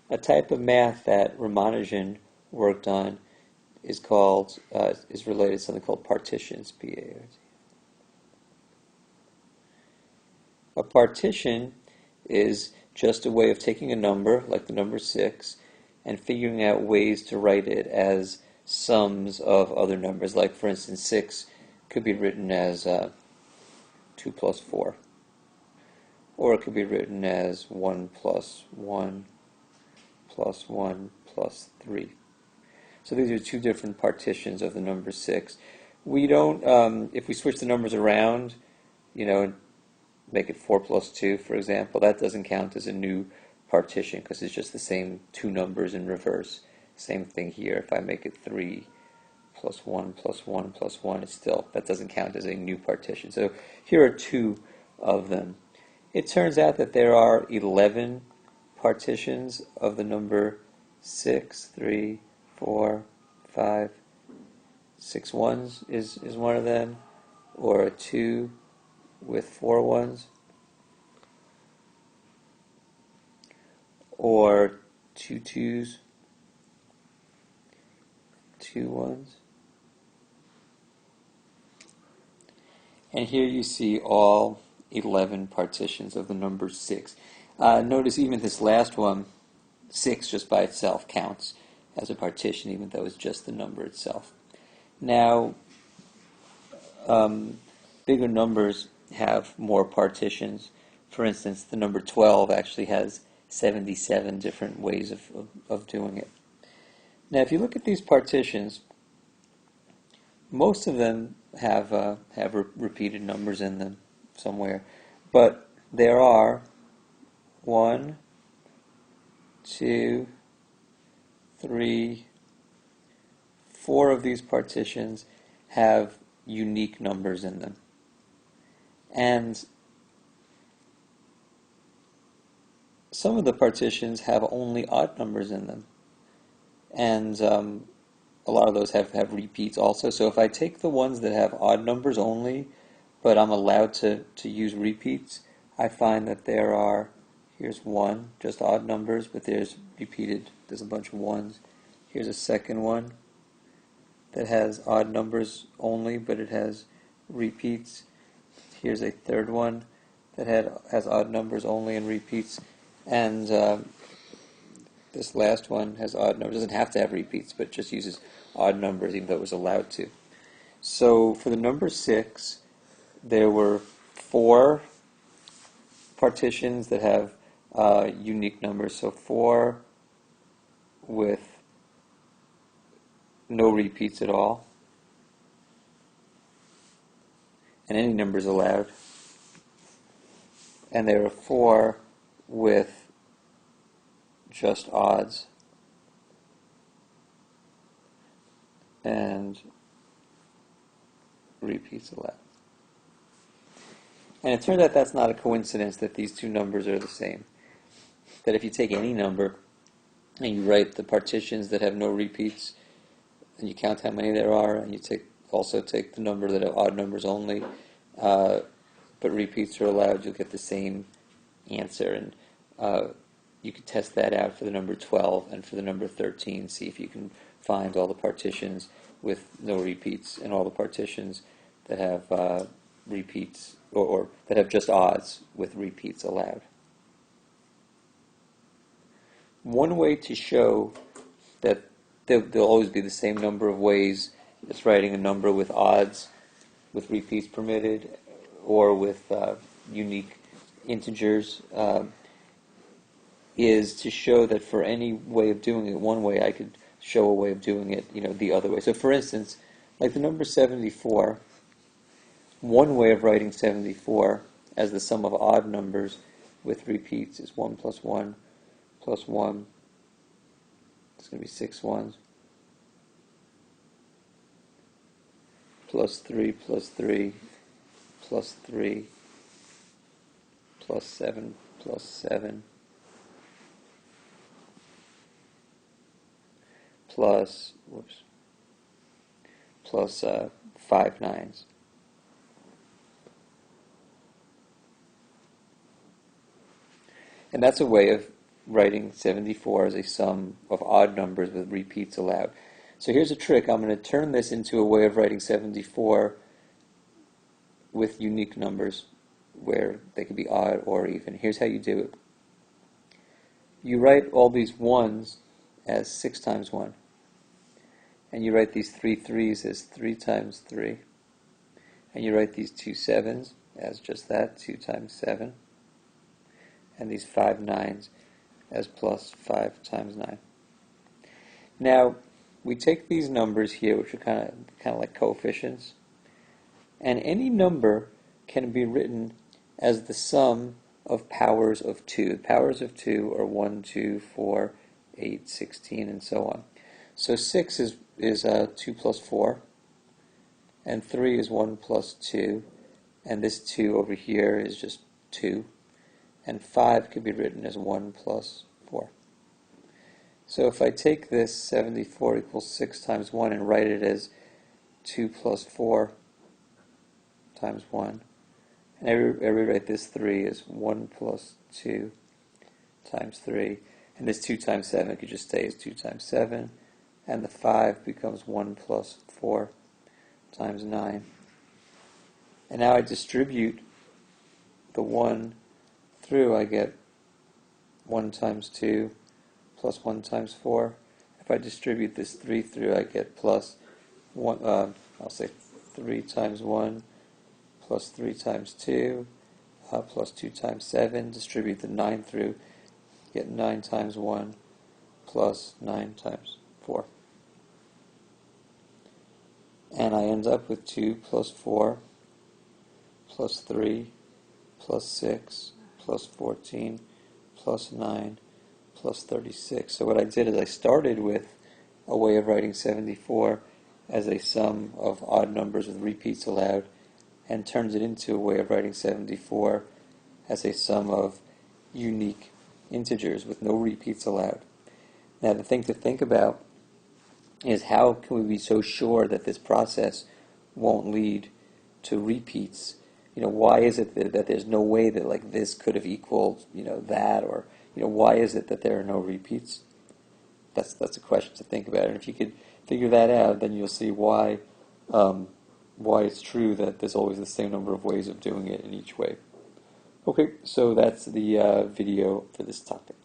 A type of math that Ramanujan worked on is called is related to something called partitions. P-A-R-T. A partition is just a way of taking a number, like the number 6, and figuring out ways to write it as sums of other numbers. Like, for instance, 6 could be written as 2 plus 4. Or it could be written as 1 plus 1 plus 1 plus 3. So these are two different partitions of the number 6. We don't, if we switch the numbers around, make it 4 plus 2, for example, that doesn't count as a new partition because it's just the same two numbers in reverse. Same thing here. If I make it 3 plus 1 plus 1 plus 1, that doesn't count as a new partition. So here are two of them. It turns out that there are 11 partitions of the number 6, 3, 4, 5, 6 ones is one of them, or a 2 with 4 ones, or 2 twos, 2 ones. And here you see all 11 partitions of the number 6. Notice even this last one, 6 just by itself counts as a partition, even though it's just the number itself. Now, bigger numbers have more partitions. For instance, the number 12 actually has 77 different ways of doing it. Now, if you look at these partitions, most of them have repeated numbers in them somewhere, but there are 1, 2, 3, 4 of these partitions have unique numbers in them. And some of the partitions have only odd numbers in them. And a lot of those have repeats also. So if I take the ones that have odd numbers only, but I'm allowed to use repeats, I find that there are, here's 1, just odd numbers, but there's a bunch of 1s. Here's a second one that has odd numbers only, but it has repeats. Here's a third one that has odd numbers only and repeats. And this last one has odd numbers. It doesn't have to have repeats, but just uses odd numbers, even though it was allowed to. So for the number 6, there were 4 partitions that have unique numbers. So 4 with no repeats at all. And any number is allowed. And there are 4 with just odds. And repeats allowed. And it turns out that's not a coincidence that these two numbers are the same. That if you take any number and you write the partitions that have no repeats, and you count how many there are, and you also take the number that have odd numbers only, but repeats are allowed, you'll get the same answer. And you could test that out for the number 12 and for the number 13, see if you can find all the partitions with no repeats and all the partitions that have repeats or that have just odds with repeats allowed. One way to show that there'll always be the same number of ways as writing a number with odds, with repeats permitted, or with unique integers, is to show that for any way of doing it one way, I could show a way of doing it, the other way. So for instance, like the number 74, one way of writing 74 as the sum of odd numbers with repeats is 1 plus 1 plus 1. It's going to be 6 ones. Plus 3 plus 3 plus 3 plus 7 plus 7 plus 5 nines. And that's a way of writing 74 as a sum of odd numbers with repeats allowed. So here's a trick. I'm going to turn this into a way of writing 74 with unique numbers where they could be odd or even. Here's how you do it. You write all these ones as 6 times 1. And you write these 3 threes as 3 times 3. And you write these 2 sevens as just that, 2 times 7. And these 5 nines as plus 5 times 9. Now, we take these numbers here, which are kind of like coefficients, and any number can be written as the sum of powers of 2. The powers of 2 are 1, 2, 4, 8, 16, and so on. So 6 is 2 plus 4, and 3 is 1 plus 2, and this 2 over here is just 2, and 5 could be written as 1 plus 4. So if I take this 74 equals 6 times 1 and write it as 2 plus 4 times 1, and I rewrite this 3 as 1 plus 2 times 3, and this 2 times 7 could just stay as 2 times 7, and the 5 becomes 1 plus 4 times 9. And now I distribute the 1 through, I get 1 times 2 plus 1 times 4. If I distribute this 3 through, I get plus 1, I'll say 3 times 1 plus 3 times 2 plus 2 times 7. Distribute the 9 through, get 9 times 1 plus 9 times 4. And I end up with 2 plus 4 plus 3 plus 6 plus 14 plus 9 plus 36. So what I did is I started with a way of writing 74 as a sum of odd numbers with repeats allowed, and turned it into a way of writing 74 as a sum of unique integers with no repeats allowed. Now the thing to think about is how can we be so sure that this process won't lead to repeats? Why is it that there's no way that like this could have equaled, that, or, why is it that there are no repeats? That's a question to think about. And if you could figure that out, then you'll see why it's true that there's always the same number of ways of doing it in each way. Okay, so that's the video for this topic.